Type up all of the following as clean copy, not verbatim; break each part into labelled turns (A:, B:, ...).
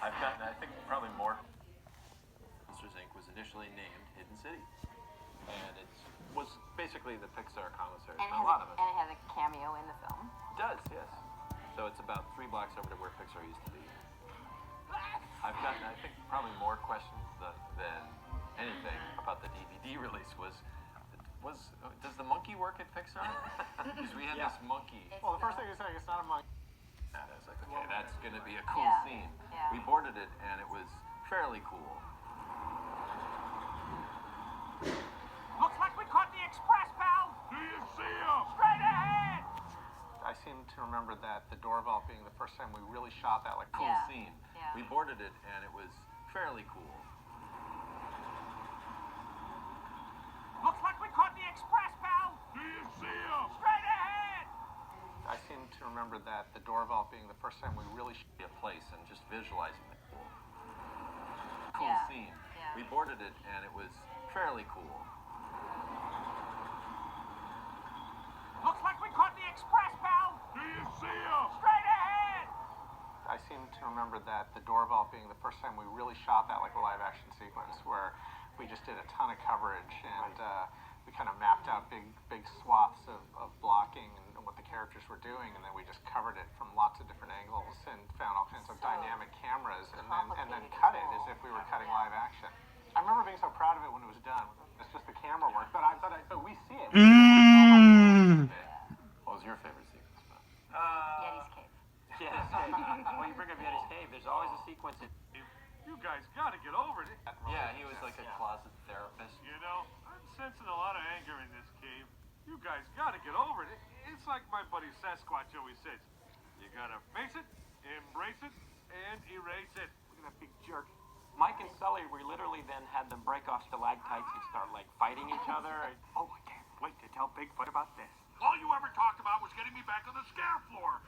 A: I've gotten, I think, probably more. Monsters Inc. was initially named Hidden City, and it was basically the Pixar commissary for a lot of it.
B: And it has a cameo in the film.
A: It does, yes. So it's about 3 blocks over to where Pixar used to be. I've gotten, I think, probably more questions than anything about the DVD release does the monkey work at Pixar? Because we had this monkey.
C: Well, the first thing you say, it's not a monkey.
A: And I was like, okay, that's going to be a cool scene.
B: Yeah.
A: We boarded it, and it was fairly cool.
D: Looks like we caught the express, pal! Do you see him? Straight ahead!
C: I seem to remember that the door vault being the first time we really shot that like
A: Cool scene.
B: Yeah.
A: We boarded it, and it was fairly cool.
D: Looks like we caught the express, pal! Do you see him? Straight ahead!
C: I seem to remember that the door vault being the first time we really
A: A place and just visualizing the cool scene.
B: Yeah.
A: We boarded it, and it was fairly cool.
D: Looks like we caught the express, pal! Do you see him? Straight ahead!
C: I seem to remember that the door vault being the first time we really shot that like a live action sequence where we just did a ton of coverage and we kind of mapped out big swaths of blocking and what the characters were doing, and then we just covered it from lots of different angles and found all kinds of dynamic cameras and then cut it as if we were cutting live action. I remember being so proud of it when it was done. It's just the camera work, but we see it.
A: What was your favorite sequence, Bob?
B: Yeti's cave.
E: Yes. When you bring up Yeti's cave, there's always a sequence.
D: You guys gotta get over it.
A: Yeah, he was like a closet therapist.
D: You know, I'm sensing a lot of anger in this cave. You guys gotta get over it. It's like my buddy Sasquatch always says. You gotta face it, embrace it, and erase it. Look at that big jerk.
E: Mike and Sully, we literally then had them break off stalactites and start like fighting each other.
D: Oh, I can't wait to tell Bigfoot about this. All you ever talked about was getting me back on the scare floor.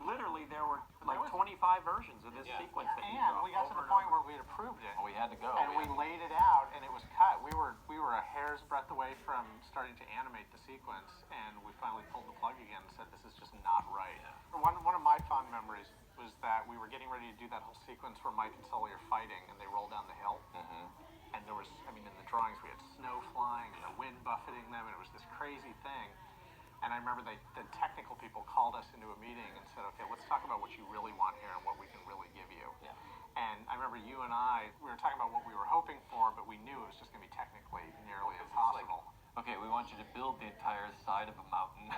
E: Literally, there were like 25 versions of this sequence that you
C: And
E: saw
C: we got to
E: over
C: the
E: and
C: point
E: over.
C: where we had approved it.
A: We had to go.
C: And we laid it out, and it was cut. We were a hair's breadth away from starting to animate the sequence, and we finally pulled the plug again and said, this is just not right. One of my fond memories was that we were getting ready to do that whole sequence where Mike and Sully are fighting, and they roll down the hill. And there was, in the drawings, we had snow flying and the wind buffeting them, and it was this crazy thing. And I remember the technical people called us into a meeting and said, okay, let's talk about what you really want here and what we can really give you. Yeah. And I remember you and we were talking about what we were hoping for, but we knew it was just going to be technically nearly impossible.
A: Okay, we want you to build the entire side of a mountain